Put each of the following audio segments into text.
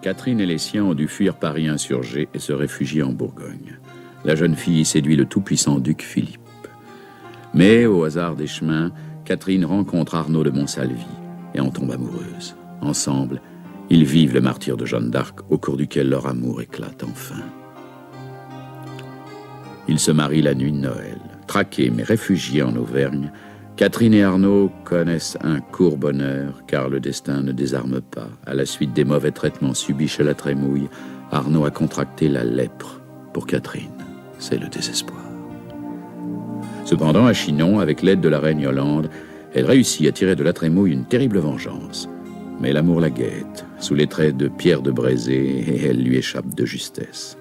Catherine et les siens ont dû fuir Paris insurgé et se réfugier en Bourgogne. La jeune fille y séduit le tout-puissant duc Philippe. Mais, au hasard des chemins, Catherine rencontre Arnaud de Monsalvi et en tombe amoureuse. Ensemble, ils vivent le martyre de Jeanne d'Arc, au cours duquel leur amour éclate enfin. Ils se marient la nuit de Noël. Traqués mais réfugiés en Auvergne, Catherine et Arnaud connaissent un court bonheur, car le destin ne désarme pas. À la suite des mauvais traitements subis chez la Trémouille, Arnaud a contracté la lèpre. Pour Catherine, c'est le désespoir. Cependant, à Chinon, avec l'aide de la reine Yolande, elle réussit à tirer de la Trémouille une terrible vengeance. Mais l'amour la guette, sous les traits de Pierre de Brézé, et elle lui échappe de justesse.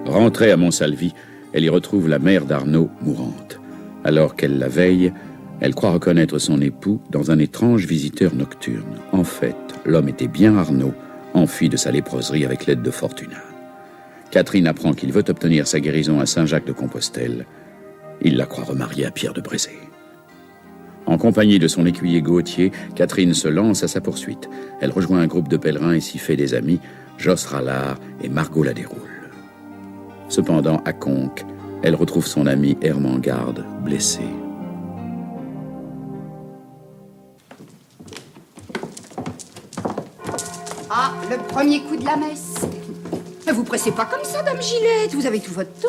Rentrée à Monsalvi, elle y retrouve la mère d'Arnaud mourante. Alors qu'elle la veille, elle croit reconnaître son époux dans un étrange visiteur nocturne. En fait, l'homme était bien Arnaud, enfui de sa léproserie avec l'aide de Fortuna. Catherine apprend qu'il veut obtenir sa guérison à Saint-Jacques-de-Compostelle. Il la croit remariée à Pierre de Brézé. En compagnie de son écuyer Gauthier, Catherine se lance à sa poursuite. Elle rejoint un groupe de pèlerins et s'y fait des amis, Jos Rallard et Margot la Déroule. Cependant, à Conques, elle retrouve son ami Ermengarde, blessé. Ah, le premier coup de la messe. Ne vous pressez pas comme ça, dame Gillette. Vous avez tout votre temps.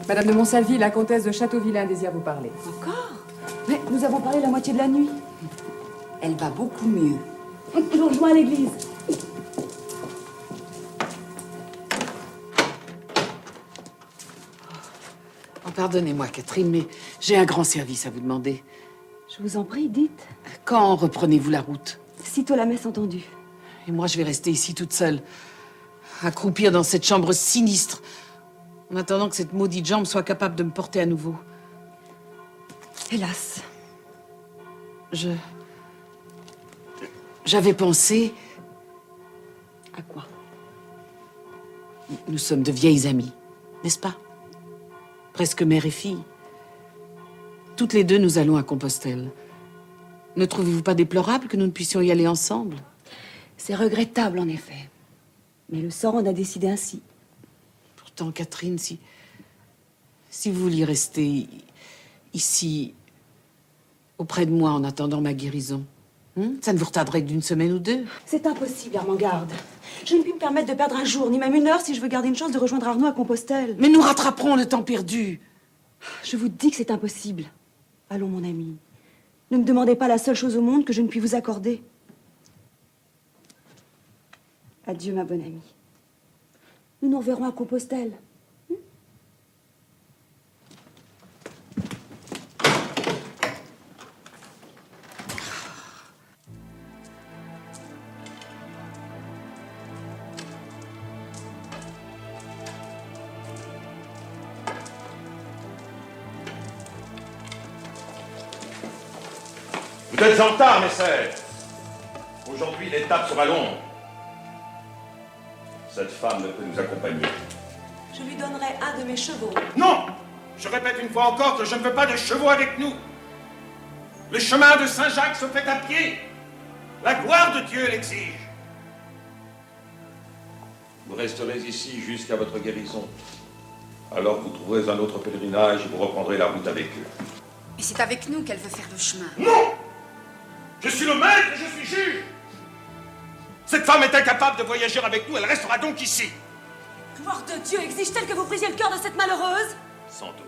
Madame de Monsalvi, la comtesse de Châteauvillain désire vous parler. Encore? Mais nous avons parlé la moitié de la nuit. Elle va beaucoup mieux. Je vous rejoins à l'église. Oh, pardonnez-moi, Catherine, mais j'ai un grand service à vous demander. Je vous en prie, dites. Quand reprenez-vous la route? Sitôt la messe entendue. Et moi, je vais rester ici toute seule, accroupir dans cette chambre sinistre, en attendant que cette maudite jambe soit capable de me porter à nouveau. Hélas. J'avais pensé... À quoi? Nous sommes de vieilles amies, n'est-ce pas? Presque mère et fille. Toutes les deux, nous allons à Compostelle. Ne trouvez-vous pas déplorable que nous ne puissions y aller ensemble? C'est regrettable, en effet. Mais le sort en a décidé ainsi. Pourtant, Catherine, si vous vouliez rester ici, auprès de moi, en attendant ma guérison, ça ne vous retarderait que d'une semaine ou deux. C'est impossible, Ermengarde. Je ne puis me permettre de perdre un jour, ni même une heure, si je veux garder une chance de rejoindre Arnaud à Compostelle. Mais nous rattraperons le temps perdu. Je vous dis que c'est impossible. Allons, mon ami. Ne me demandez pas la seule chose au monde que je ne puis vous accorder. Adieu, ma bonne amie. Nous nous reverrons à Compostelle. Vous êtes en retard, messères. Aujourd'hui, l'étape sera longue. Cette femme ne peut nous accompagner. Je lui donnerai un de mes chevaux. Non! Je répète une fois encore que je ne veux pas de chevaux avec nous. Le chemin de Saint-Jacques se fait à pied. La gloire de Dieu l'exige. Vous resterez ici jusqu'à votre guérison. Alors vous trouverez un autre pèlerinage et vous reprendrez la route avec eux. Et c'est avec nous qu'elle veut faire le chemin. Non! Je suis le maître et je suis juge. Cette femme est incapable de voyager avec nous, elle restera donc ici. Gloire de Dieu, exige-t-elle que vous brisiez le cœur de cette malheureuse? Sans doute.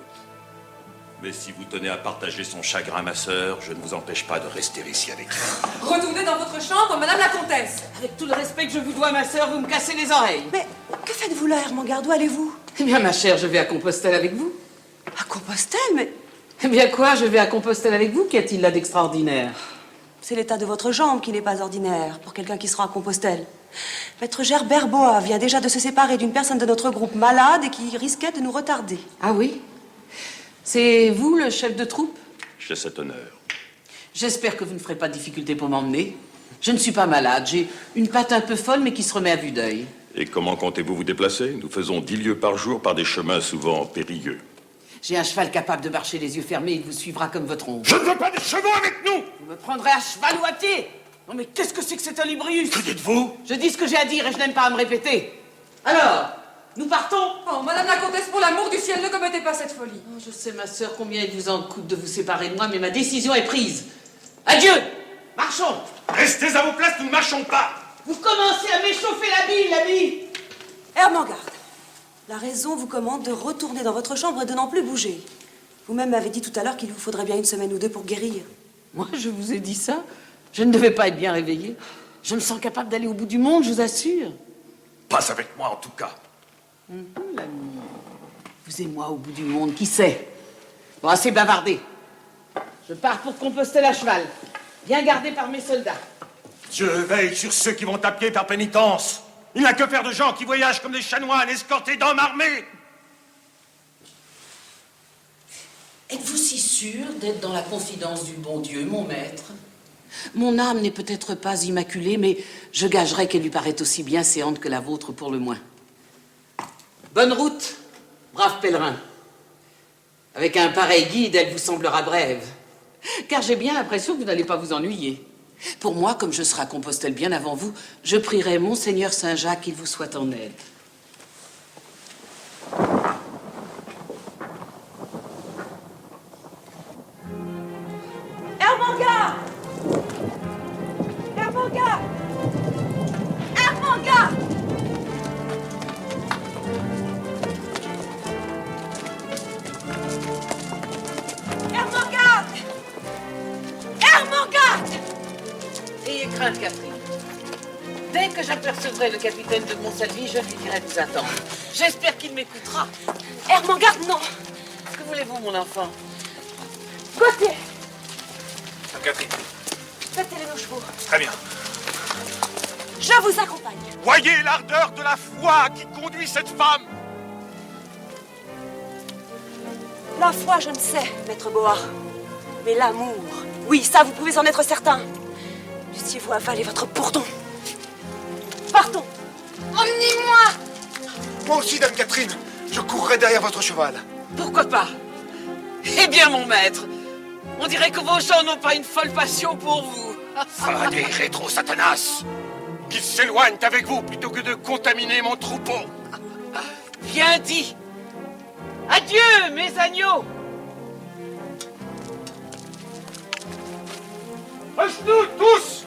Mais si vous tenez à partager son chagrin, ma sœur, je ne vous empêche pas de rester ici avec elle. Retournez dans votre chambre, madame la comtesse. Avec tout le respect que je vous dois, ma sœur, vous me cassez les oreilles. Mais que faites-vous là, Ermengarde? Où allez-vous? Eh bien, ma chère, je vais à Compostelle avec vous. À Compostelle, mais... Eh bien quoi, je vais à Compostelle avec vous? Qu'y a-t-il là d'extraordinaire? C'est l'état de votre jambe qui n'est pas ordinaire pour quelqu'un qui sera à Compostelle. Maître Gerbert Bois vient déjà de se séparer d'une personne de notre groupe malade et qui risquait de nous retarder. Ah oui? C'est vous, le chef de troupe? J'ai cet honneur. J'espère que vous ne ferez pas de difficulté pour m'emmener. Je ne suis pas malade. J'ai une patte un peu folle, mais qui se remet à vue d'œil. Et comment comptez-vous vous déplacer? Nous faisons 10 lieues par jour par des chemins souvent périlleux. J'ai un cheval capable de marcher les yeux fermés, il vous suivra comme votre ombre. Je ne veux pas de chevaux avec nous! Vous me prendrez à cheval ou à pied? Non mais qu'est-ce que c'est que cet olibrius? Que dites-vous? Je dis ce que j'ai à dire et je n'aime pas à me répéter. Alors, nous partons? Oh, Madame la Comtesse, pour l'amour du ciel, ne commettez pas cette folie. Oh, je sais, ma sœur, combien il vous en coûte de vous séparer de moi, mais ma décision est prise. Adieu! Marchons! Restez à vos places, nous ne marchons pas! Vous commencez à m'échauffer la bille, l'ami! Ermengarde, la raison vous commande de retourner dans votre chambre et de n'en plus bouger. Vous-même m'avez dit tout à l'heure qu'il vous faudrait bien une semaine ou deux pour guérir. Moi, je vous ai dit ça? Je ne devais pas être bien réveillée. Je me sens capable d'aller au bout du monde, je vous assure. Pas avec moi, en tout cas. L'ami. Vous et moi au bout du monde, qui sait? Bon, assez bavardé. Je pars pour Compostelle à cheval, bien gardé par mes soldats. Dieu veille sur ceux qui vont à pied par pénitence. Il n'a que faire de gens qui voyagent comme des chanoines escortés d'hommes armés. Êtes-vous si sûr d'être dans la confidence du bon Dieu, mon maître? Mon âme n'est peut-être pas immaculée, mais je gagerais qu'elle lui paraît aussi bien séante que la vôtre pour le moins. Bonne route, brave pèlerin. Avec un pareil guide, elle vous semblera brève. Car j'ai bien l'impression que vous n'allez pas vous ennuyer. Pour moi, comme je serai à Compostelle bien avant vous, je prierai Monseigneur Saint-Jacques qu'il vous soit en aide. Ermengarde! Ermengarde! Ermengarde! Ermengarde! Ermengarde! Ayez crainte, Catherine. Dès que j'apercevrai le capitaine de Montsalvi, je lui dirai de vous attendre. J'espère qu'il m'écoutera. Ermengarde, non! Que voulez-vous, mon enfant? Gauthier! Catherine, Mettez-les nos chevaux. très bien. Je vous accompagne. Voyez l'ardeur de la foi qui conduit cette femme. La foi, je ne sais, maître Boa. Mais l'amour, oui, ça, vous pouvez en être certain. Eussiez-vous avalé votre bourdon. Partons. Emmenez-moi. Moi aussi, Dame Catherine, je courrai derrière votre cheval. Pourquoi pas? Eh bien, mon maître, on dirait que vos gens n'ont pas une folle passion pour vous. Va des rétro-satanas. Qu'ils s'éloignent avec vous plutôt que de contaminer mon troupeau. Bien dit. Adieu, mes agneaux. À genoux tous.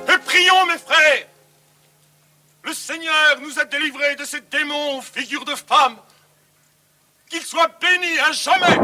Et prions, mes frères. Le Seigneur nous a délivrés de ces démons aux figures de femmes. Qu'il soit béni à jamais.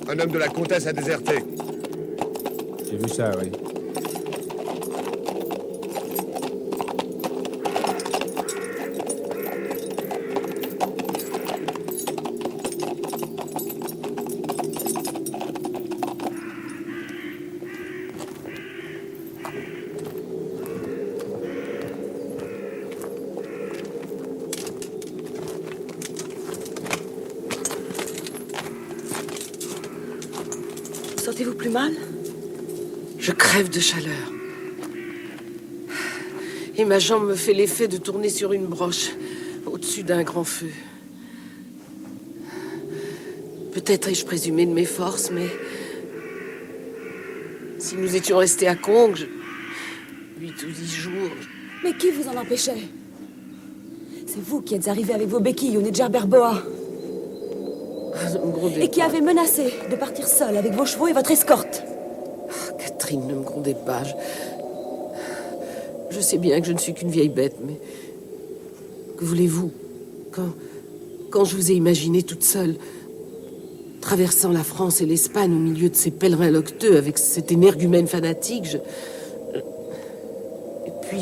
Un homme de la comtesse a déserté. J'ai vu ça, oui. Sentez-vous plus mal? Je crève de chaleur. Et ma jambe me fait l'effet de tourner sur une broche au-dessus d'un grand feu. Peut-être ai-je présumé de mes forces, mais si nous étions restés à Congres, 8 ou 10 jours. Mais qui vous en empêchait? C'est vous qui êtes arrivé avec vos béquilles au nez de Gerberboa. Ne me grondez Et qui pas. avez menacé de partir seul avec vos chevaux et votre escorte. Catherine, ne me grondez pas. Je sais bien que je ne suis qu'une vieille bête, mais... Que voulez-vous? Quand je vous ai imaginé toute seule, traversant la France et l'Espagne au milieu de ces pèlerins locteux avec cet énergumène fanatique, Et puis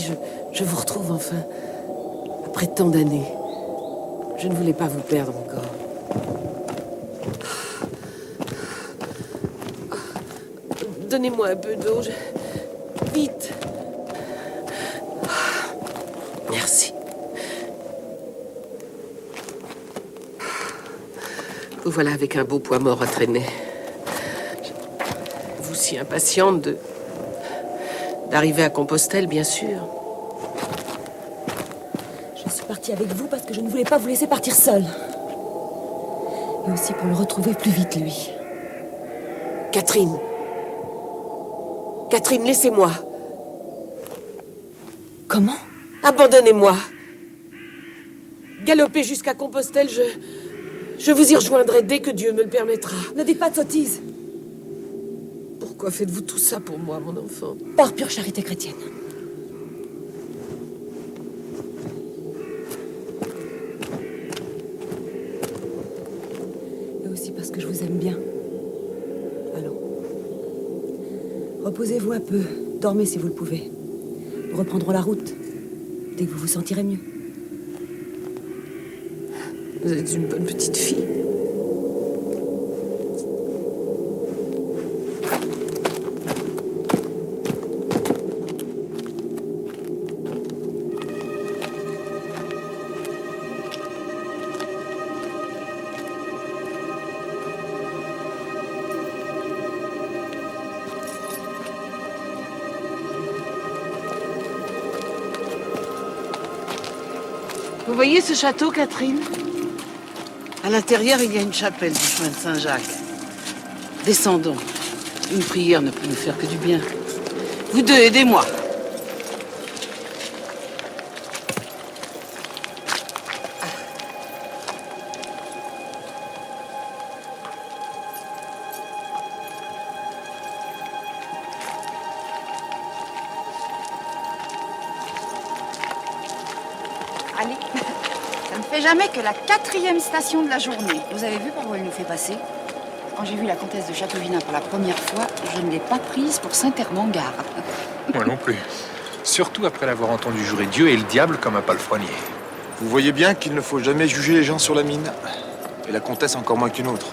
je vous retrouve enfin, après tant d'années. Je ne voulais pas vous perdre encore. Donnez-moi un peu d'eau, vite. Merci. Vous voilà avec un beau poids mort à traîner. Vous si impatiente d'arriver à Compostelle, bien sûr. Je suis partie avec vous parce que je ne voulais pas vous laisser partir seule. Et aussi pour le retrouver plus vite, lui. Catherine. Catherine, laissez-moi. Comment? Abandonnez-moi. Galopez jusqu'à Compostelle, je vous y rejoindrai dès que Dieu me le permettra. Ne dites pas de sottises. Pourquoi faites-vous tout ça pour moi, mon enfant? Par pure charité chrétienne. Et aussi parce que je vous aime bien. Allons. Reposez-vous un peu. Dormez si vous le pouvez. Nous reprendrons la route dès que vous vous sentirez mieux. Vous êtes une bonne petite fille. Vous voyez ce château, Catherine? À l'intérieur, il y a une chapelle du chemin de Saint-Jacques. Descendons. Une prière ne peut nous faire que du bien. Vous deux, aidez-moi. Allez, ça ne fait jamais que la 4e station de la journée. Vous avez vu par où elle nous fait passer? Quand j'ai vu la comtesse de Châteauvillain pour la première fois, je ne l'ai pas prise pour Saint-Hermangard. Moi non plus. Surtout après l'avoir entendu jurer Dieu et le diable comme un palefrenier. Vous voyez bien qu'il ne faut jamais juger les gens sur la mine. Et la comtesse encore moins qu'une autre.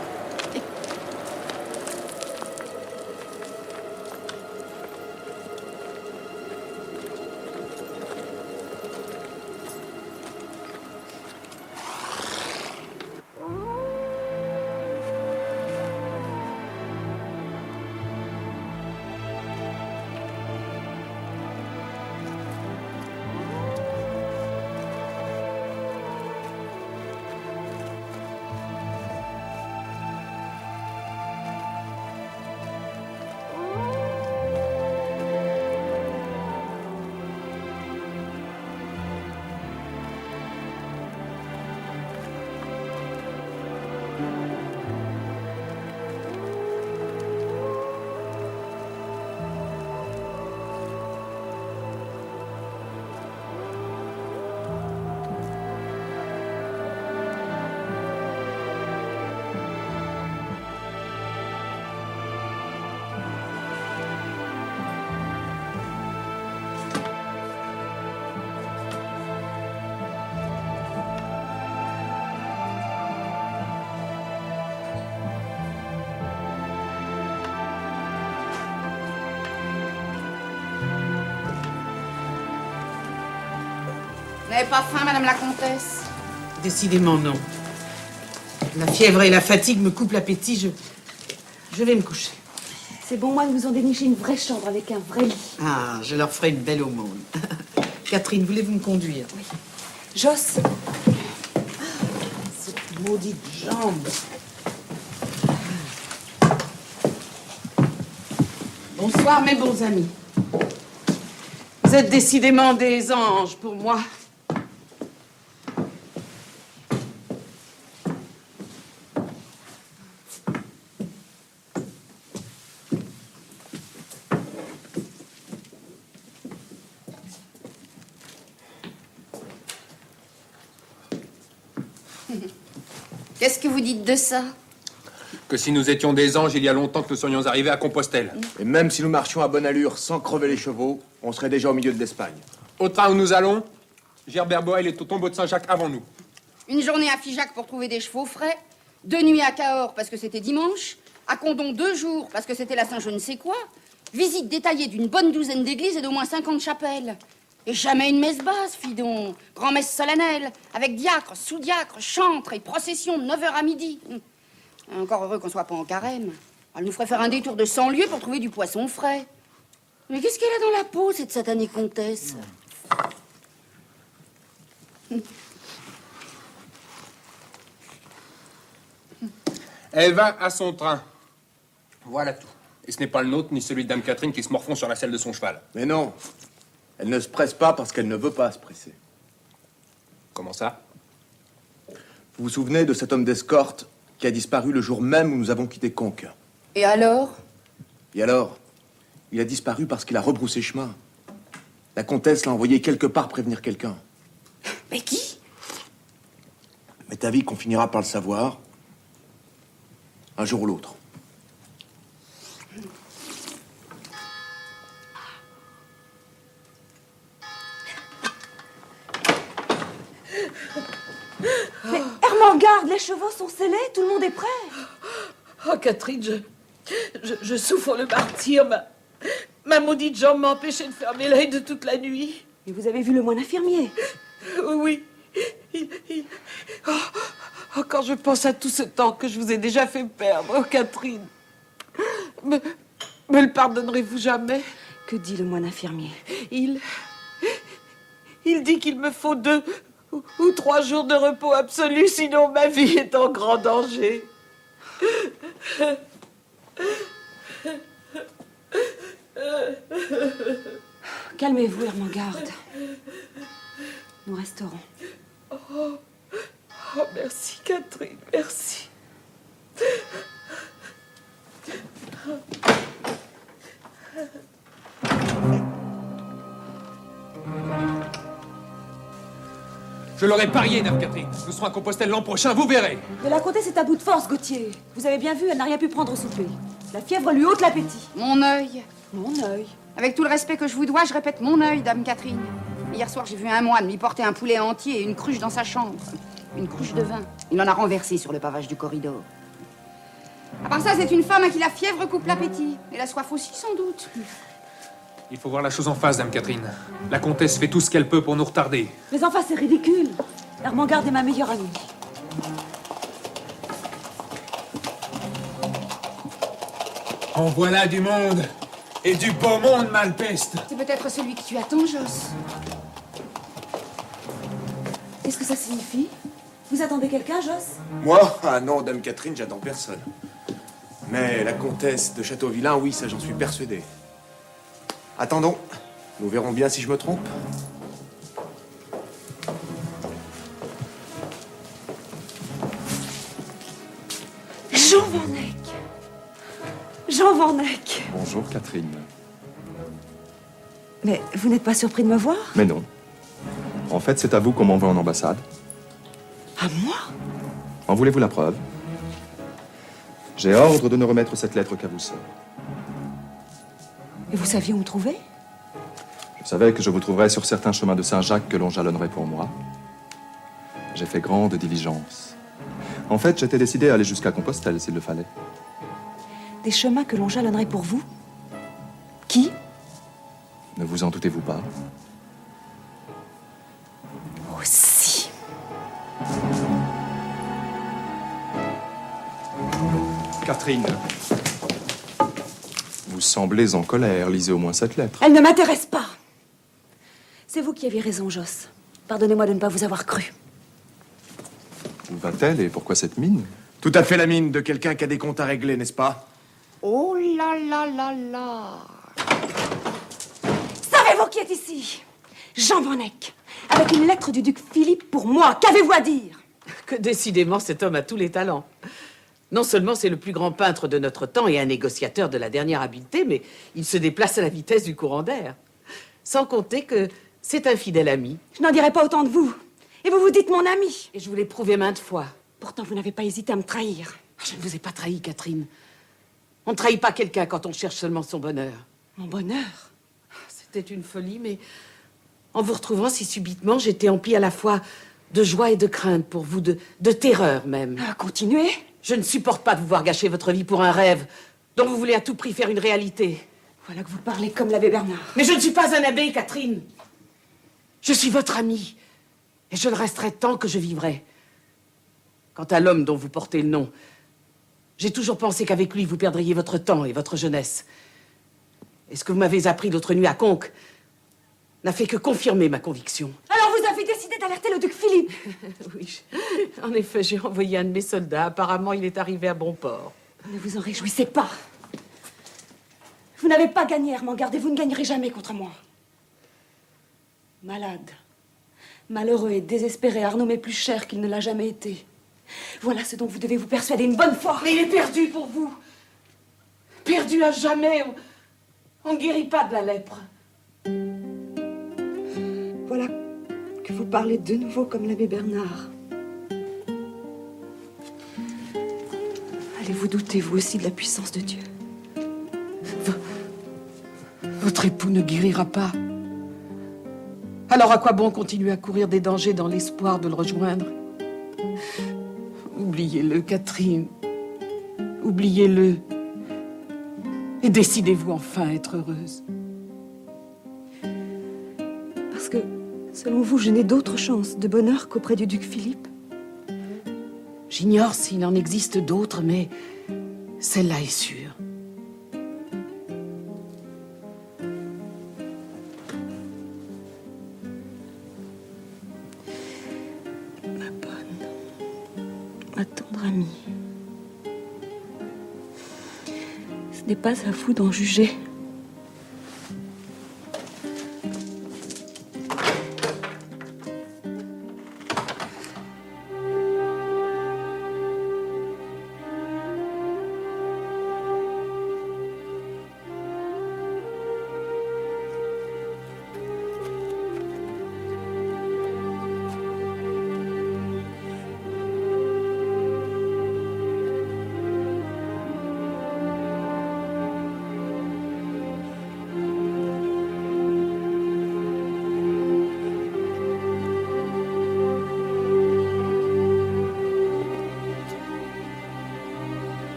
Vous n'avez pas faim, madame la comtesse? Décidément, non. La fièvre et la fatigue me coupent l'appétit. Je vais me coucher. C'est bon, moi, de vous en dénicher une vraie chambre avec un vrai lit. Ah, je leur ferai une belle aumône. Catherine, voulez-vous me conduire? Oui. Josse. Cette maudite jambe. Bonsoir, mes bons amis. Vous êtes décidément des anges pour moi. Qu'est-ce que vous dites de ça? Que si nous étions des anges, il y a longtemps que nous serions arrivés à Compostelle. Et même si nous marchions à bonne allure sans crever les chevaux, on serait déjà au milieu de l'Espagne. Au train où nous allons, Gerbert Boel est au tombeau de Saint-Jacques avant nous. Une journée à Figeac pour trouver des chevaux frais, 2 nuits à Cahors parce que c'était dimanche, à Condom 2 jours parce que c'était la Saint je ne sais quoi, visite détaillée d'une bonne douzaine d'églises et d'au moins 50 chapelles. Et jamais une messe basse, fidon. Grand-messe solennelle, avec diacre, sous-diacre, chantre et procession de 9h à midi. Encore heureux qu'on soit pas en carême. Elle nous ferait faire un détour de 100 lieues pour trouver du poisson frais. Mais qu'est-ce qu'elle a dans la peau, cette satanée comtesse? Elle va à son train. Voilà tout. Et ce n'est pas le nôtre, ni celui de Dame Catherine qui se morfond sur la selle de son cheval. Mais non, elle ne se presse pas parce qu'elle ne veut pas se presser. Comment ça? Vous vous souvenez de cet homme d'escorte qui a disparu le jour même où nous avons quitté Conques? Et alors? Et alors? Il a disparu parce qu'il a rebroussé chemin. La comtesse l'a envoyé quelque part prévenir quelqu'un. Mais qui? Mais ta vie qu'on finira par le savoir, un jour ou l'autre. Mais Ermengarde, les chevaux sont scellés, tout le monde est prêt. Oh, Catherine, je souffre le martyre. Ma maudite jambe m'a empêché de fermer l'œil de toute la nuit. Et vous avez vu le moine infirmier? Oui. Oh, quand je pense à tout ce temps que je vous ai déjà fait perdre, oh, Catherine. Me le pardonnerez-vous jamais? Que dit le moine infirmier? Il dit qu'il me faut 2 ou 3 jours de repos absolu, sinon ma vie est en grand danger. Calmez-vous, Ermengarde. Nous resterons. Oh, merci, Catherine, merci. Je l'aurais parié, Dame Catherine. Nous serons à Compostelle l'an prochain, vous verrez. Mais la comtesse est à bout de force, Gauthier. Vous avez bien vu, elle n'a rien pu prendre au souper. La fièvre lui ôte l'appétit. Mon œil. Mon œil. Avec tout le respect que je vous dois, je répète mon œil, Dame Catherine. Hier soir, j'ai vu un moine lui porter un poulet entier et une cruche dans sa chambre. Une cruche de vin. Il en a renversé sur le pavage du corridor. À part ça, c'est une femme à qui la fièvre coupe l'appétit. Et la soif aussi, sans doute. Il faut voir la chose en face, Dame Catherine. La comtesse fait tout ce qu'elle peut pour nous retarder. Mais enfin, c'est ridicule. Ermengarde est ma meilleure amie. En voilà du monde. Et du beau monde, Malpeste. C'est peut-être celui que tu attends, Joss. Qu'est-ce que ça signifie? Vous attendez quelqu'un, Joss? Moi? Ah non, Dame Catherine, j'attends personne. Mais la comtesse de Châteauvillain, oui, ça j'en suis persuadé. Attendons. Nous verrons bien si je me trompe. Jean Van Eyck. Jean Van Eyck. Bonjour, Catherine. Mais vous n'êtes pas surpris de me voir? Mais non. En fait, c'est à vous qu'on m'envoie en ambassade. À moi? En voulez-vous la preuve? J'ai ordre de ne remettre cette lettre qu'à vous seul. Et vous saviez où me trouver? Je savais que je vous trouverais sur certains chemins de Saint-Jacques que l'on jalonnerait pour moi. J'ai fait grande diligence. En fait, j'étais décidé à aller jusqu'à Compostelle s'il le fallait. Des chemins que l'on jalonnerait pour vous? Qui? Ne vous en doutez-vous pas? Aussi. Catherine. Vous semblez en colère. Lisez au moins cette lettre. Elle ne m'intéresse pas. C'est vous qui aviez raison, Joss. Pardonnez-moi de ne pas vous avoir cru. Où va-t-elle et pourquoi cette mine? Tout à fait la mine de quelqu'un qui a des comptes à régler, n'est-ce pas? Oh là là là là. Savez-vous qui est êtes ici, Jean Van Eyck, avec une lettre du duc Philippe pour moi. Qu'avez-vous à dire? Que décidément, cet homme a tous les talents. Non seulement c'est le plus grand peintre de notre temps et un négociateur de la dernière habileté, mais il se déplace à la vitesse du courant d'air. Sans compter que c'est un fidèle ami. Je n'en dirai pas autant de vous. Et vous vous dites mon ami. Et je vous l'ai prouvé maintes fois. Pourtant, vous n'avez pas hésité à me trahir. Je ne vous ai pas trahi, Catherine. On ne trahit pas quelqu'un quand on cherche seulement son bonheur. Mon bonheur? C'était une folie, mais en vous retrouvant si subitement, j'étais emplie à la fois de joie et de crainte pour vous, de terreur même. Continuez. Je ne supporte pas de vous voir gâcher votre vie pour un rêve dont vous voulez à tout prix faire une réalité. Voilà que vous parlez comme l'abbé Bernard. Mais je ne suis pas un abbé, Catherine. Je suis votre amie. Et je le resterai tant que je vivrai. Quant à l'homme dont vous portez le nom, j'ai toujours pensé qu'avec lui, vous perdriez votre temps et votre jeunesse. Et ce que vous m'avez appris l'autre nuit à Conques n'a fait que confirmer ma conviction. Alors vous avez décidé d'alerter le duc Philippe? Oui, en effet, j'ai envoyé un de mes soldats. Apparemment, il est arrivé à bon port. Ne vous en réjouissez pas. Vous n'avez pas gagné, Ermengarde, et vous ne gagnerez jamais contre moi. Malade, malheureux et désespéré, Arnaud m'est plus cher qu'il ne l'a jamais été. Voilà ce dont vous devez vous persuader une bonne fois. Mais il est perdu pour vous. Perdu à jamais. On ne guérit pas de la lèpre. Voilà que vous parlez de nouveau comme l'abbé Bernard. Allez-vous douter, vous aussi, de la puissance de Dieu? Votre époux ne guérira pas. Alors à quoi bon continuer à courir des dangers dans l'espoir de le rejoindre? Oubliez-le, Catherine. Oubliez-le. Et décidez-vous enfin à être heureuse. Parce que, selon vous, je n'ai d'autre chance de bonheur qu'auprès du duc Philippe? J'ignore s'il en existe d'autres, mais celle-là est sûre. Ma bonne, ma tendre amie. Ce n'est pas à vous d'en juger.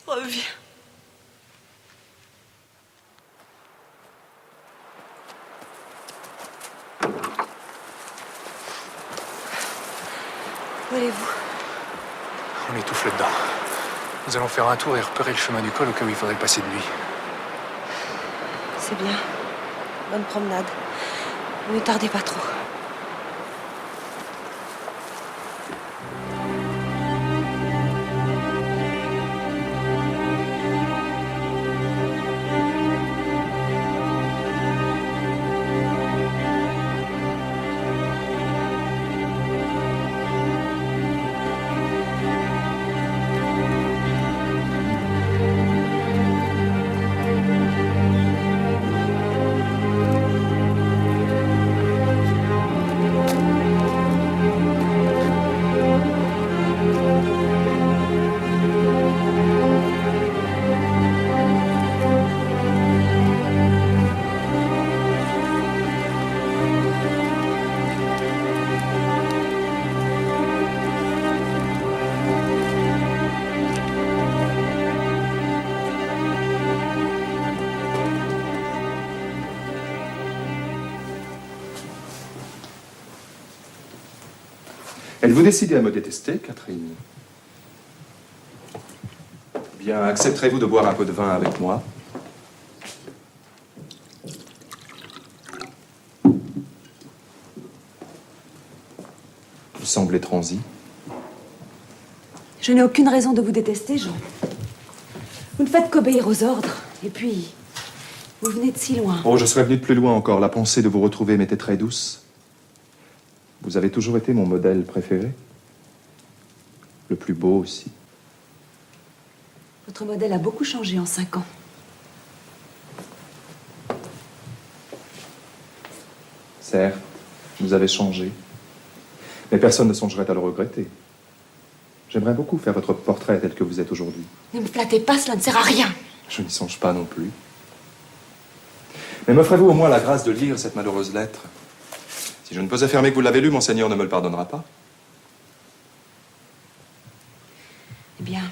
Reviens. Où allez-vous? On étouffe là-dedans. Nous allons faire un tour et repérer le chemin du col au cas où il faudrait passer de nuit. C'est bien. Bonne promenade. Ne tardez pas trop. Êtes-vous décidée à me détester, Catherine? Bien, accepterez-vous de boire un peu de vin avec moi? Vous semblez transi. Je n'ai aucune raison de vous détester, Jean. Vous ne faites qu'obéir aux ordres. Et puis, vous venez de si loin. Oh, je serais venu de plus loin encore. La pensée de vous retrouver m'était très douce. Vous avez toujours été mon modèle préféré. Le plus beau aussi. Votre modèle a beaucoup changé en 5 ans. Certes, vous avez changé. Mais personne ne songerait à le regretter. J'aimerais beaucoup faire votre portrait tel que vous êtes aujourd'hui. Ne me flattez pas, cela ne sert à rien. Je n'y songe pas non plus. Mais m'offrez-vous au moins la grâce de lire cette malheureuse lettre? Si je ne peux affirmer que vous l'avez lue, Monseigneur ne me le pardonnera pas. Eh bien,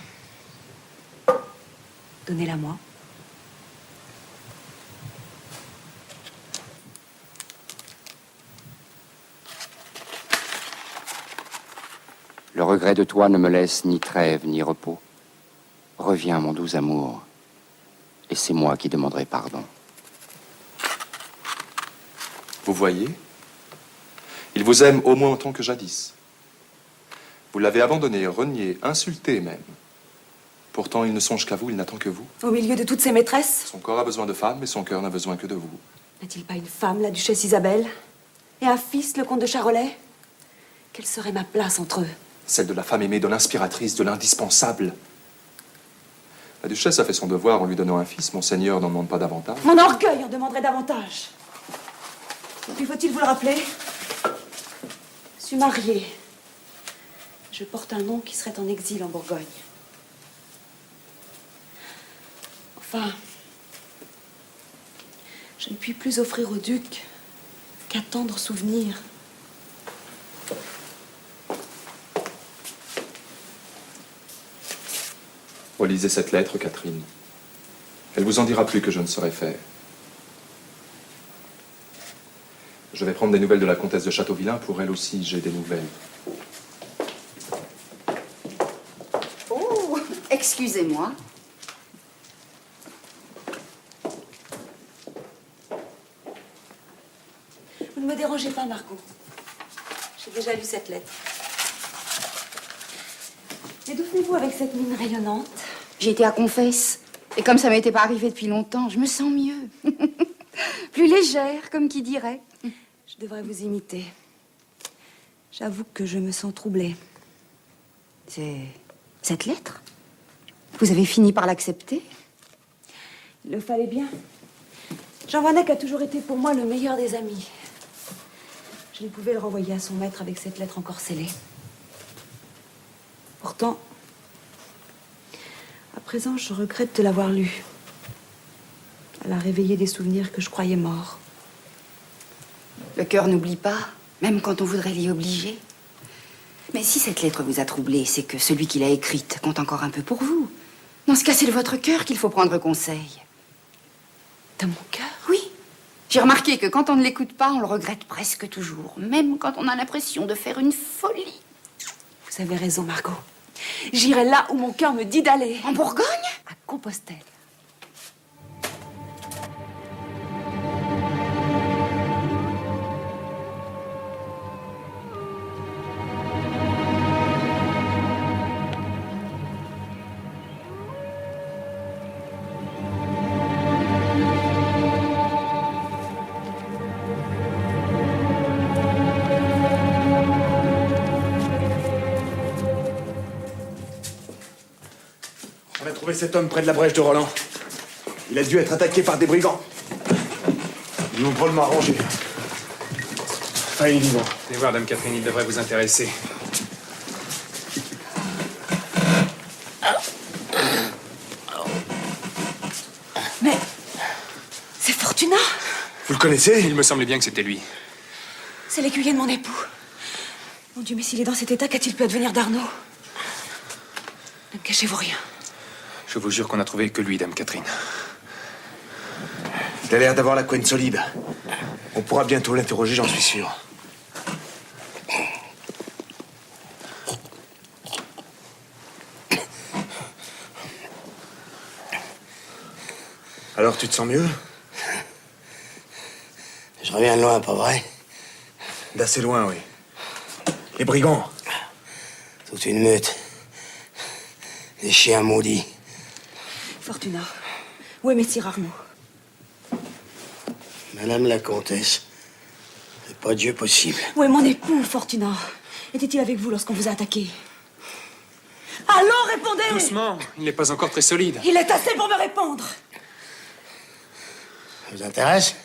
donnez-la moi. Le regret de toi ne me laisse ni trêve ni repos. Reviens, mon doux amour, et c'est moi qui demanderai pardon. Vous voyez? Il vous aime au moins autant que jadis. Vous l'avez abandonné, renié, insulté même. Pourtant, il ne songe qu'à vous, il n'attend que vous. Au milieu de toutes ses maîtresses? Son corps a besoin de femmes, mais son cœur n'a besoin que de vous. N'a-t-il pas une femme, la duchesse Isabelle? Et un fils, le comte de Charolais? Quelle serait ma place entre eux? Celle de la femme aimée, de l'inspiratrice, de l'indispensable. La duchesse a fait son devoir en lui donnant un fils. Monseigneur n'en demande pas davantage. Mon orgueil en demanderait davantage. Et puis faut-il vous le rappeler? Je suis mariée. Je porte un nom qui serait en exil en Bourgogne. Enfin, je ne puis plus offrir au duc qu'un tendre souvenir. Relisez cette lettre, Catherine. Elle vous en dira plus que je ne saurais faire. Je vais prendre des nouvelles de la comtesse de Châteauvillain. Pour elle aussi, j'ai des nouvelles. Oh, excusez-moi. Vous ne me dérangez pas, Margot. J'ai déjà lu cette lettre. Mais d'où venez-vous avec cette mine rayonnante? J'ai été à Confesse. Et comme ça m'était pas arrivé depuis longtemps, je me sens mieux. Plus légère, comme qui dirait. Je devrais vous imiter. J'avoue que je me sens troublée. C'est cette lettre? Vous avez fini par l'accepter? Il le fallait bien. Jean Vanneck a toujours été pour moi le meilleur des amis. Je ne pouvais le renvoyer à son maître avec cette lettre encore scellée. Pourtant, à présent, je regrette de l'avoir lue. Elle a réveillé des souvenirs que je croyais morts. Le cœur n'oublie pas, même quand on voudrait l'y obliger. Mais si cette lettre vous a troublé, c'est que celui qui l'a écrite compte encore un peu pour vous. Dans ce cas, c'est de votre cœur qu'il faut prendre conseil. De mon cœur? Oui. J'ai remarqué que quand on ne l'écoute pas, on le regrette presque toujours, même quand on a l'impression de faire une folie. Vous avez raison, Margot. J'irai là où mon cœur me dit d'aller. En Bourgogne? À Compostelle. On a trouvé cet homme près de la brèche de Roland. Il a dû être attaqué par des brigands. Ils l'ont drôlement arrangé. Enfin, il est vivant. Venez voir, Dame Catherine, il devrait vous intéresser. Mais c'est Fortuna. Vous le connaissez? Il me semblait bien que c'était lui. C'est l'écuyer de mon époux. Mon Dieu, mais s'il est dans cet état, qu'a-t-il pu advenir d'Arnaud? Ne me cachez-vous rien. Je vous jure qu'on n'a trouvé que lui, Dame Catherine. Il a l'air d'avoir la couenne solide. On pourra bientôt l'interroger, j'en suis sûr. Alors, tu te sens mieux? Je reviens de loin, pas vrai? D'assez loin, oui. Les brigands? Toute une meute. Des chiens maudits. Fortuna, où est Messire Arnaud? Madame la comtesse, c'est pas Dieu possible. Où est mon époux, Fortuna? Était-il avec vous lorsqu'on vous a attaqué? Allons, répondez! Doucement, il n'est pas encore très solide. Il est assez pour me répondre. Ça vous intéresse?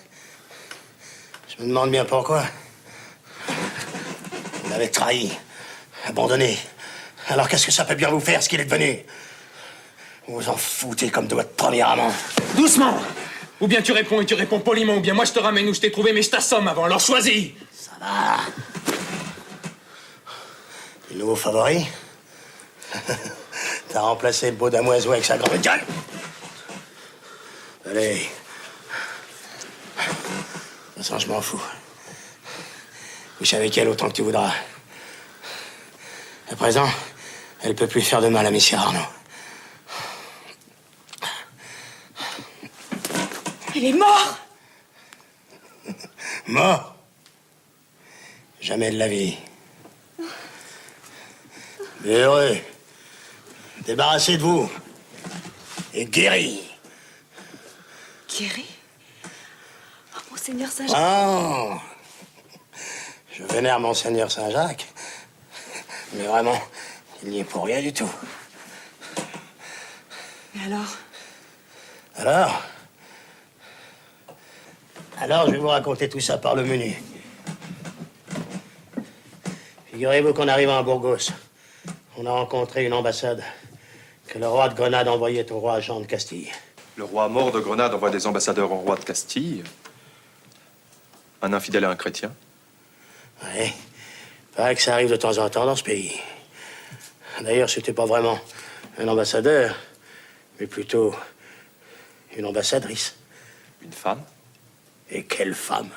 Je me demande bien pourquoi. Vous l'avez trahi, abandonné. Alors qu'est-ce que ça peut bien vous faire, ce qu'il est devenu? Vous vous en foutez comme de votre premier amant. Doucement! Ou bien tu réponds et tu réponds poliment, ou bien moi je te ramène où je t'ai trouvé, mais je t'assomme avant, alors choisis! Ça va. Le nouveau favori? T'as remplacé le beau damoiseau avec sa grande gueule? Allez. De toute façon, je m'en fous. Vous savez qu'elle autant que tu voudras. À présent, elle peut plus faire de mal à Messire Arnaud. Il est mort! Mort? Jamais de la vie. Mais heureux. Débarrassé de vous. Et guéri. Guéri? Oh, Monseigneur Saint-Jacques. Ah! Je vénère Monseigneur Saint-Jacques. Mais vraiment, il n'y est pour rien du tout. Mais alors? Alors, je vais vous raconter tout ça par le menu. Figurez-vous qu'en arrivant à Burgos, on a rencontré une ambassade que le roi de Grenade envoyait au roi Jean de Castille. Le roi mort de Grenade envoie des ambassadeurs au roi de Castille. Un infidèle et un chrétien. Oui, paraît que ça arrive de temps en temps dans ce pays. D'ailleurs, c'était pas vraiment un ambassadeur, mais plutôt une ambassadrice. Une femme? Et quelle femme!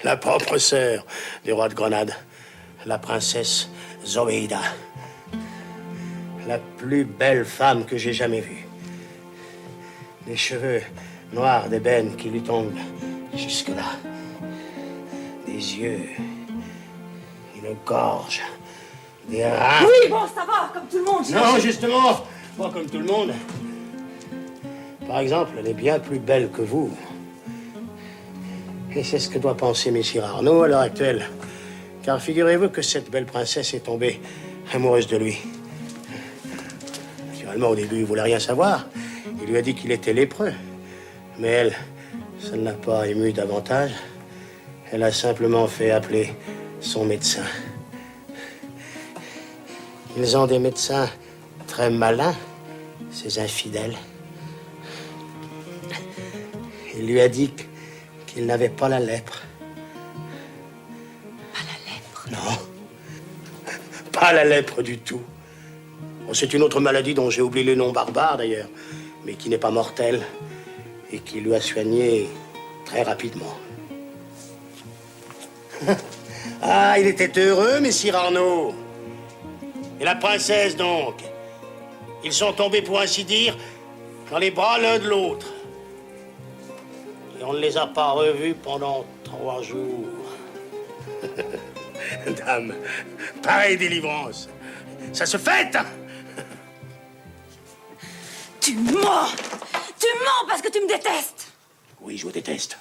La propre sœur du roi de Grenade, la princesse Zobeïda. La plus belle femme que j'ai jamais vue. Les cheveux noirs d'ébène qui lui tombent jusque-là. Des yeux, une gorge, des reins. Oui, bon, ça va, comme tout le monde. Non, justement, pas comme tout le monde. Par exemple, elle est bien plus belle que vous. Et c'est ce que doit penser Messire Arnaud à l'heure actuelle. Car figurez-vous que cette belle princesse est tombée amoureuse de lui. Naturellement, au début, il voulait rien savoir. Il lui a dit qu'il était lépreux. Mais elle, ça ne l'a pas ému davantage. Elle a simplement fait appeler son médecin. Ils ont des médecins très malins, ces infidèles. Il lui a dit qu'il n'avait pas la lèpre. Pas la lèpre? Non, pas la lèpre du tout. Oh, c'est une autre maladie dont j'ai oublié le nom barbare d'ailleurs, mais qui n'est pas mortelle et qui lui a soigné très rapidement. Ah, il était heureux, Messire Arnaud. Et la princesse, donc. Ils sont tombés, pour ainsi dire, dans les bras l'un de l'autre. Et on ne les a pas revus pendant 3 jours. Dame, pareille délivrance. Ça se fête! Tu mens! Tu mens parce que tu me détestes! Oui, je vous déteste.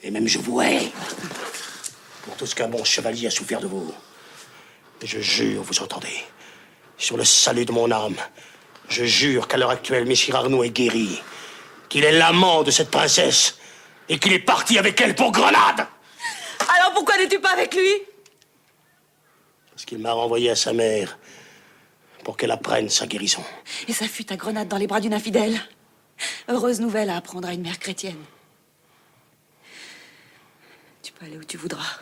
Et même je vous hais. Pour tout ce qu'un bon chevalier a souffert de vous. Mais je jure, vous entendez, sur le salut de mon âme, je jure qu'à l'heure actuelle, Messire Arnaud est guéri, qu'il est l'amant de cette princesse, et qu'il est parti avec elle pour Grenade. Alors pourquoi n'es-tu pas avec lui? Parce qu'il m'a renvoyé à sa mère, pour qu'elle apprenne sa guérison. Et ça fut ta Grenade dans les bras d'une infidèle. Heureuse nouvelle à apprendre à une mère chrétienne. Tu peux aller où tu voudras.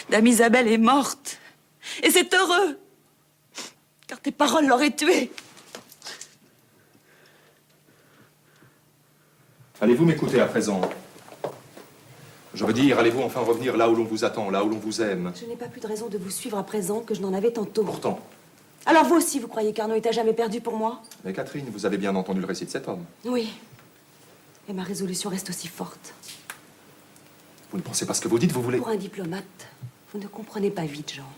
Dame Isabelle est morte. Et c'est heureux. Car tes paroles l'auraient tuée. Allez-vous m'écouter à présent? Je veux dire, allez-vous enfin revenir là où l'on vous attend, là où l'on vous aime? Je n'ai pas plus de raison de vous suivre à présent que je n'en avais tantôt. Pourtant. Alors vous aussi, vous croyez qu'Arnaud est à jamais perdu pour moi? Mais Catherine, vous avez bien entendu le récit de cet homme. Oui. Et ma résolution reste aussi forte. Vous ne pensez pas ce que vous dites, vous voulez... Pour un diplomate, vous ne comprenez pas vite, Jean.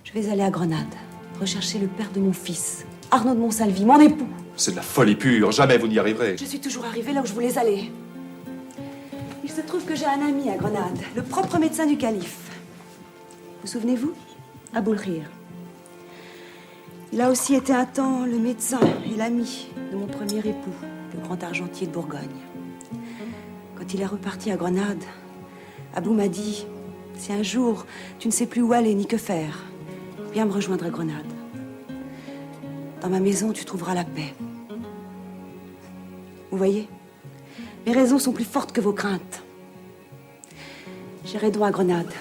Je vais aller à Grenade, Rechercher le père de mon fils, Arnaud de Monsalvi, mon époux. C'est de la folie pure. Jamais vous n'y arriverez. Je suis toujours arrivée là où je voulais aller. Il se trouve que j'ai un ami à Grenade, le propre médecin du calife. Vous souvenez-vous? Aboul Rire. Il a aussi été un temps le médecin et l'ami de mon premier époux, le grand argentier de Bourgogne. Quand il est reparti à Grenade, Abou m'a dit, si un jour tu ne sais plus où aller ni que faire, viens me rejoindre à Grenade. Dans ma maison, tu trouveras la paix. Vous voyez, mes raisons sont plus fortes que vos craintes. J'irai donc à Grenade.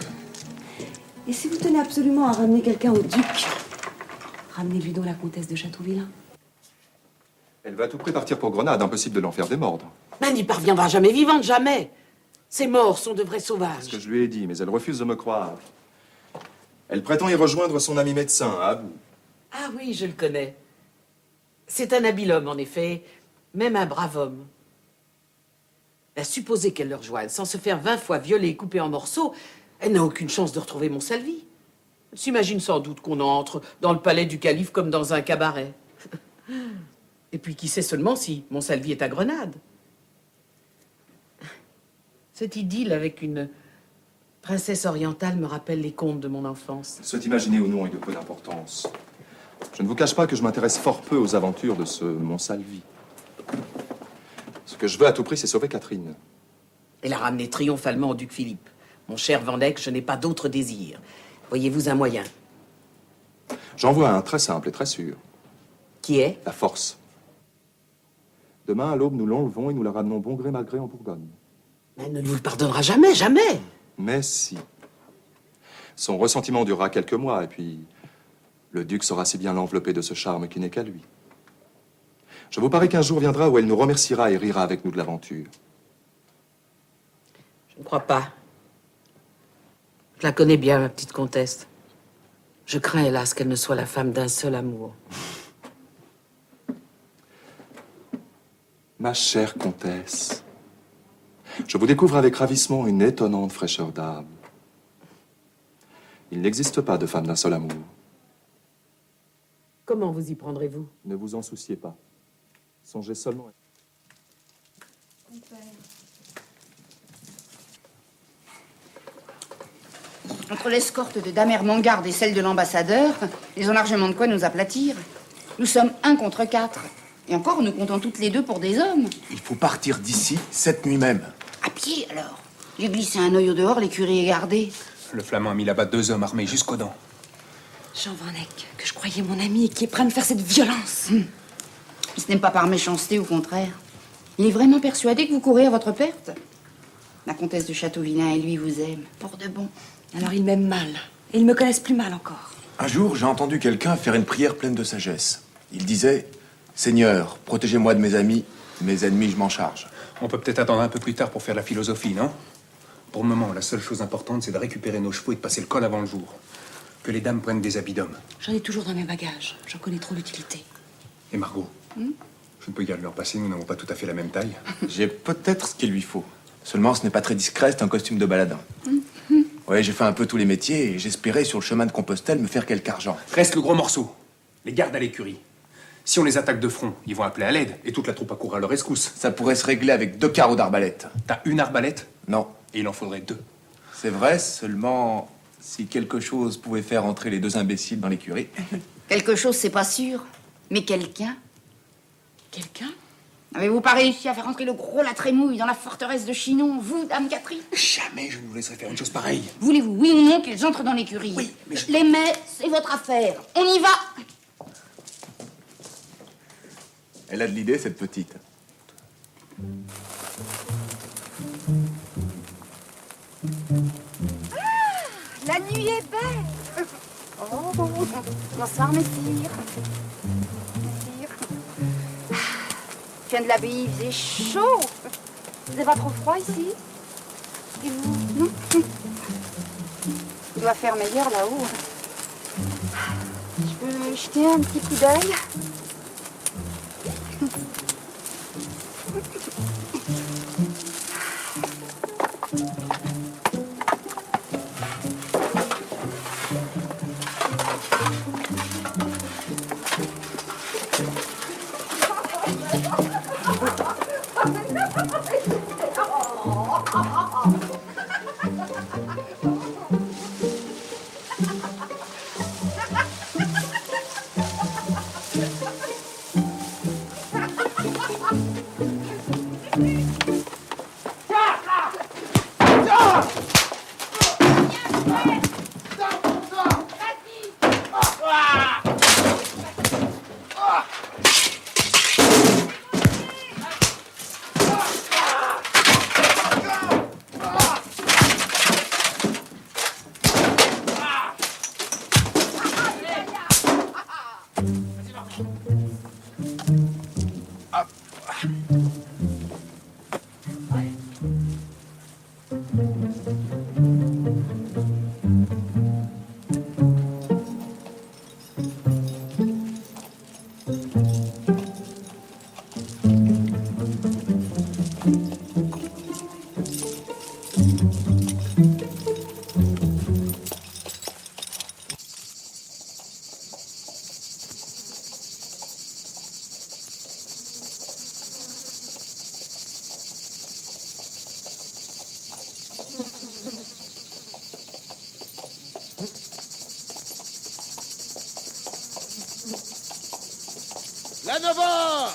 Et si vous tenez absolument à ramener quelqu'un au duc, ramenez-lui donc la comtesse de Châteauvillain. Elle va à tout prix partir pour Grenade. Impossible de l'en faire démordre. Elle n'y parviendra jamais vivante, jamais. Ces morts sont de vrais C'est sauvages. ce que je lui ai dit, mais elle refuse de me croire. Elle prétend y rejoindre son ami médecin, Abou. Ah oui, je le connais. C'est un habile homme, en effet. Même un brave homme. À supposer qu'elle le rejoigne, sans se faire 20 fois violer et couper en morceaux, elle n'a aucune chance de retrouver Monsalvi. Elle s'imagine sans doute qu'on entre dans le palais du calife comme dans un cabaret. Et puis qui sait seulement si Monsalvi est à Grenade. Cette idylle avec une princesse orientale me rappelle les contes de mon enfance. Soit imaginé ou non est de peu d'importance. Je ne vous cache pas que je m'intéresse fort peu aux aventures de ce Monsalvi. Ce que je veux à tout prix, c'est sauver Catherine. Et la ramener triomphalement au duc Philippe. Mon cher Van Eyck, je n'ai pas d'autre désir. Voyez-vous un moyen? J'en vois un très simple et très sûr. Qui est? La force. Demain, à l'aube, nous l'enlevons et nous la ramenons bon gré mal gré en Bourgogne. Mais elle ne vous le pardonnera jamais, jamais. Mais si. Son ressentiment durera quelques mois, et puis le duc saura si bien l'envelopper de ce charme qui n'est qu'à lui. Je vous parie qu'un jour viendra où elle nous remerciera et rira avec nous de l'aventure. Je ne crois pas. Je la connais bien, ma petite comtesse. Je crains, hélas, qu'elle ne soit la femme d'un seul amour. Ma chère comtesse, je vous découvre avec ravissement une étonnante fraîcheur d'âme. Il n'existe pas de femme d'un seul amour. Comment vous y prendrez-vous? Ne vous en souciez pas. Songez seulement... Entre l'escorte de Dame Hermangarde et celle de l'ambassadeur, ils ont largement de quoi nous aplatir. Nous sommes 1 contre 4. Et encore, nous comptons toutes les deux pour des hommes. Il faut partir d'ici cette nuit même. À pied, alors. J'ai glissé un œil au dehors, l'écurie est gardée. Le Flamand a mis là-bas 2 hommes armés jusqu'aux dents. Jean Van Eyck, que je croyais mon ami et qui est prêt à me faire cette violence. Ce n'est pas par méchanceté, au contraire. Il est vraiment persuadé que vous courez à votre perte. La comtesse de Châteauvillain et lui vous aiment, pour de bon. Alors ils m'aiment mal. Et ils me connaissent plus mal encore. Un jour, j'ai entendu quelqu'un faire une prière pleine de sagesse. Il disait, Seigneur, protégez-moi de mes amis, mes ennemis, je m'en charge. On peut peut-être attendre un peu plus tard pour faire la philosophie, non? Pour le moment, la seule chose importante, c'est de récupérer nos chevaux et de passer le col avant le jour. Que les dames prennent des habits d'hommes. J'en ai toujours dans mes bagages. J'en connais trop l'utilité. Et Margot, je ne peux guère leur passer, nous n'avons pas tout à fait la même taille. J'ai peut-être ce qu'il lui faut. Seulement, ce n'est pas très discret, c'est un costume de baladin. Ouais, j'ai fait un peu tous les métiers et j'espérais, sur le chemin de Compostelle, me faire quelque argent. Reste le gros morceau. Les gardes à l'écurie. Si on les attaque de front, ils vont appeler à l'aide et toute la troupe accourt à leur rescousse. Ça pourrait se régler avec 2 carreaux d'arbalète. T'as une arbalète? Non. Et il en faudrait 2. C'est vrai, seulement si quelque chose pouvait faire entrer les 2 imbéciles dans l'écurie. Quelque chose, c'est pas sûr. Mais quelqu'un. Quelqu'un? Avez-vous pas réussi à faire entrer le gros la trémouille dans la forteresse de Chinon, vous, Dame Catherine? Jamais je ne vous laisserai faire une chose pareille. Voulez-vous, oui ou non, qu'ils entrent dans l'écurie? Oui, mais Les mets, c'est votre affaire. On y va! Elle a de l'idée, cette petite. La nuit est belle. Oh, bonsoir, messire. Messire. Je viens de l'abbaye, il faisait chaud. Vous n'avez pas trop froid ici? Et vous? Non? Il doit faire meilleur là-haut. Je peux jeter un petit coup d'œil? La Nova!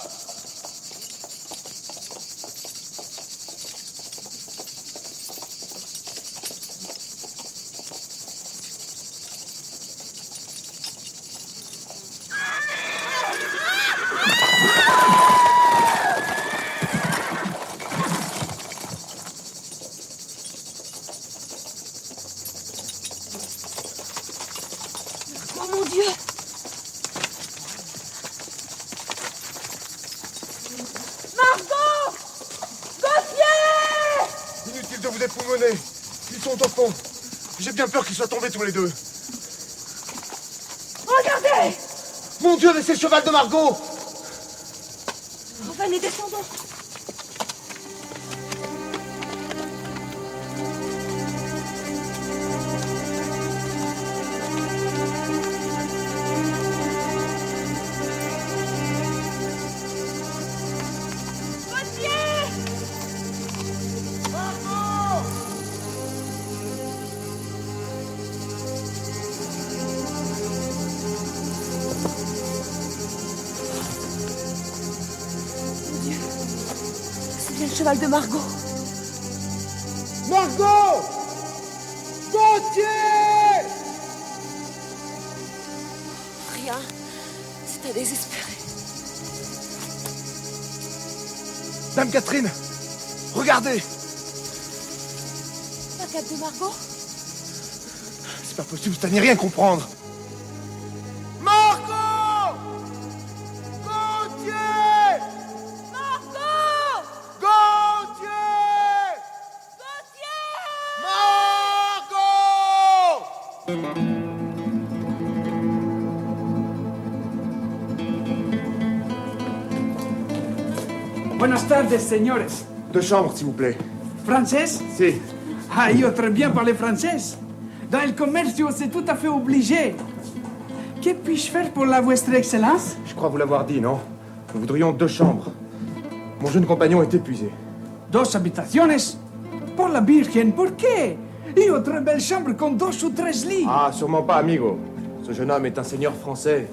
Oh mon Dieu! Margot! Gauthier! Inutile de vous époumoner. Ils sont au fond. J'ai bien peur qu'ils soient tombés tous les deux. Regardez! Mon Dieu, mais c'est le cheval de Margot! Enfin, les descendons. C'est bien le cheval de Margot. Margot! Gauthier! Rien. C'est à désespérer. Dame Catherine, regardez! La cape de Margot? C'est pas possible, vous n'allez rien comprendre. Margot! Gauthier! Margot! Gauthier! Margot! Buenas tardes, señores. 2 chambres, s'il vous plaît. ¿Francés? Si. Ah, yo très bien parler français. Dans le commercio, c'est tout à fait obligé. Que puis-je faire pour la Votre Excellence? Je crois vous l'avoir dit, non? Nous voudrions 2 chambres. Mon jeune compagnon est épuisé. 2 habitaciones? Por la Virgen, ¿por qué? Yo très belle chambre con 2 ou 3 lits. Ah, sûrement pas, amigo. Ce jeune homme est un seigneur français.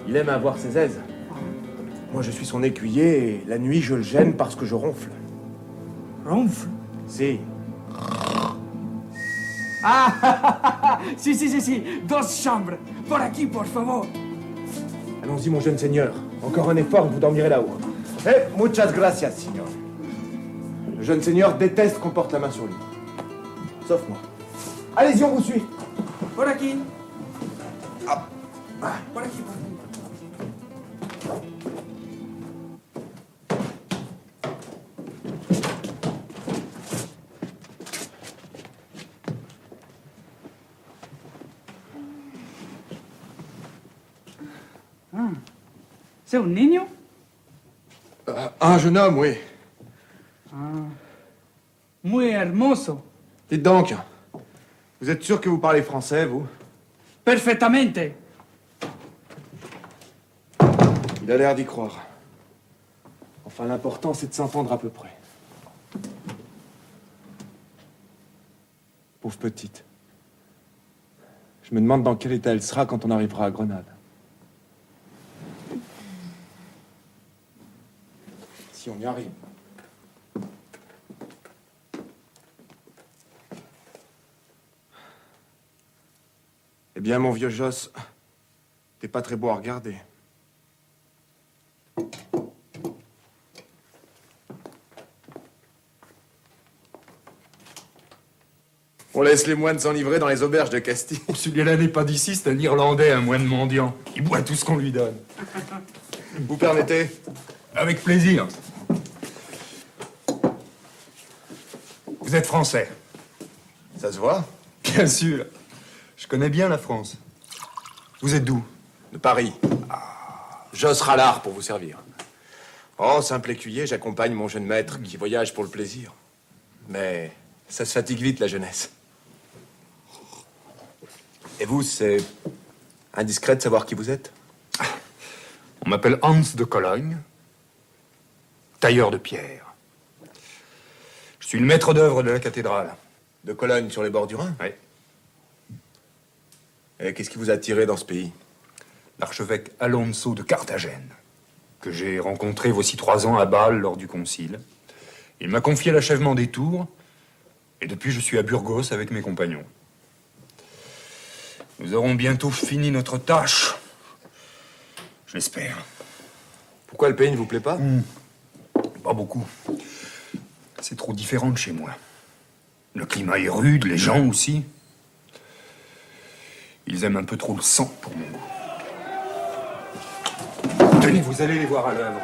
Il aime avoir ses aises. Moi, je suis son écuyer et la nuit, je le gêne parce que je ronfle. Ronfle? Si. Ah, si, 2 chambres. Por aquí, por favor. Allons-y, mon jeune seigneur. Encore un effort et vous dormirez là-haut. Eh, muchas gracias, signor. Le jeune seigneur déteste qu'on porte la main sur lui. Sauf moi. Allez-y, on vous suit. Por aquí. Ah. Por aquí, por aquí. C'est un niño? Un jeune homme, oui. Muy hermoso. Dites donc, vous êtes sûr que vous parlez français, vous? Perfectamente. Il a l'air d'y croire. Enfin, l'important, c'est de s'entendre à peu près. Pauvre petite. Je me demande dans quel état elle sera quand on arrivera à Grenade. Si on y arrive. Eh bien, mon vieux Josse, t'es pas très beau à regarder. On laisse les moines s'enivrer dans les auberges de Castille. Celui-là n'est pas d'ici, c'est un Irlandais, un moine mendiant. Il boit tout ce qu'on lui donne. Vous permettez? Avec plaisir. Vous êtes français? Ça se voit? Bien sûr. Je connais bien la France. Vous êtes d'où? De Paris. Jos Rallard pour vous servir. Oh, simple écuyer, j'accompagne mon jeune maître qui voyage pour le plaisir. Mais ça se fatigue vite, la jeunesse. Et vous, c'est indiscret de savoir qui vous êtes? On m'appelle Hans de Cologne, tailleur de pierre. Je suis le maître d'œuvre de la cathédrale. De Cologne, sur les bords du Rhin? Oui. Et qu'est-ce qui vous a attiré dans ce pays? L'archevêque Alonso de Carthagène, que j'ai rencontré voici 3 ans à Bâle lors du concile. Il m'a confié l'achèvement des tours, et depuis je suis à Burgos avec mes compagnons. Nous aurons bientôt fini notre tâche. Je l'espère. Pourquoi le pays ne vous plaît pas? Pas beaucoup. C'est trop différent de chez moi. Le climat est rude, les gens aussi. Ils aiment un peu trop le sang pour mon goût. Tenez, vous allez les voir à l'œuvre.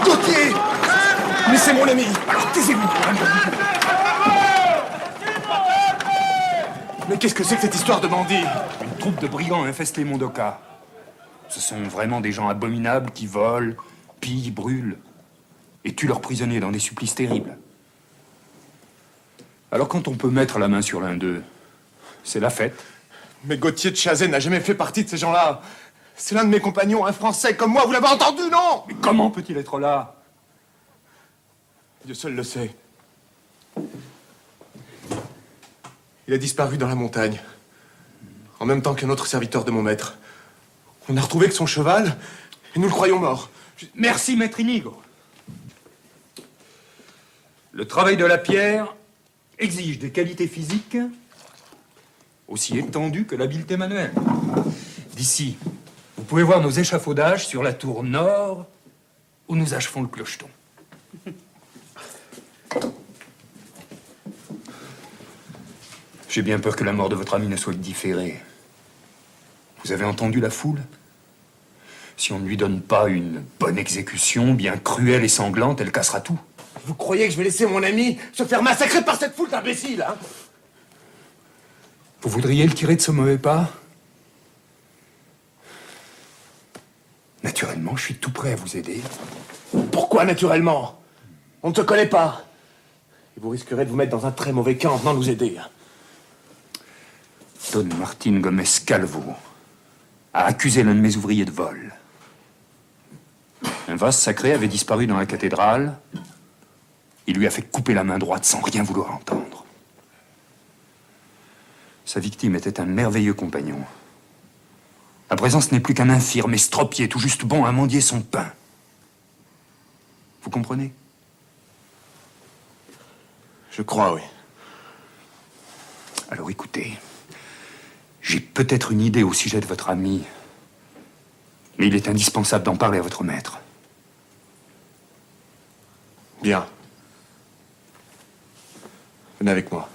Gauthier! Mais c'est mon ami! Alors taisez-vous! Mais qu'est-ce que c'est que cette histoire de bandits? Une troupe de brigands infeste les monts d'Oka. Ce sont vraiment des gens abominables qui volent, pillent, brûlent et tuent leurs prisonniers dans des supplices terribles. Alors quand on peut mettre la main sur l'un d'eux, c'est la fête. Mais Gauthier de Chazet n'a jamais fait partie de ces gens-là. C'est l'un de mes compagnons, un Français comme moi, vous l'avez entendu, non? Mais comment peut-il être là? Dieu seul le sait. Il a disparu dans la montagne, en même temps qu'un autre serviteur de mon maître. On n'a retrouvé que son cheval, et nous le croyons mort. Merci, maître Inigo. Le travail de la pierre exige des qualités physiques aussi étendues que l'habileté manuelle. D'ici, vous pouvez voir nos échafaudages sur la tour nord où nous achevons le clocheton. J'ai bien peur que la mort de votre ami ne soit différée. Vous avez entendu la foule? Si on ne lui donne pas une bonne exécution, bien cruelle et sanglante, elle cassera tout. Vous croyez que je vais laisser mon ami se faire massacrer par cette foule d'imbéciles, hein? Vous voudriez le tirer de ce mauvais pas? Naturellement, je suis tout prêt à vous aider. Pourquoi naturellement? On ne se connaît pas. Et vous risquerez de vous mettre dans un très mauvais camp en venant nous aider. Don Martin Gomez Calvo a accusé l'un de mes ouvriers de vol. Un vase sacré avait disparu dans la cathédrale. Il lui a fait couper la main droite sans rien vouloir entendre. Sa victime était un merveilleux compagnon. À présent, ce n'est plus qu'un infirme estropié, tout juste bon à mendier son pain. Vous comprenez? Je crois, oui. Alors écoutez, j'ai peut-être une idée au sujet de votre ami, mais il est indispensable d'en parler à votre maître. Bien. Venez avec moi.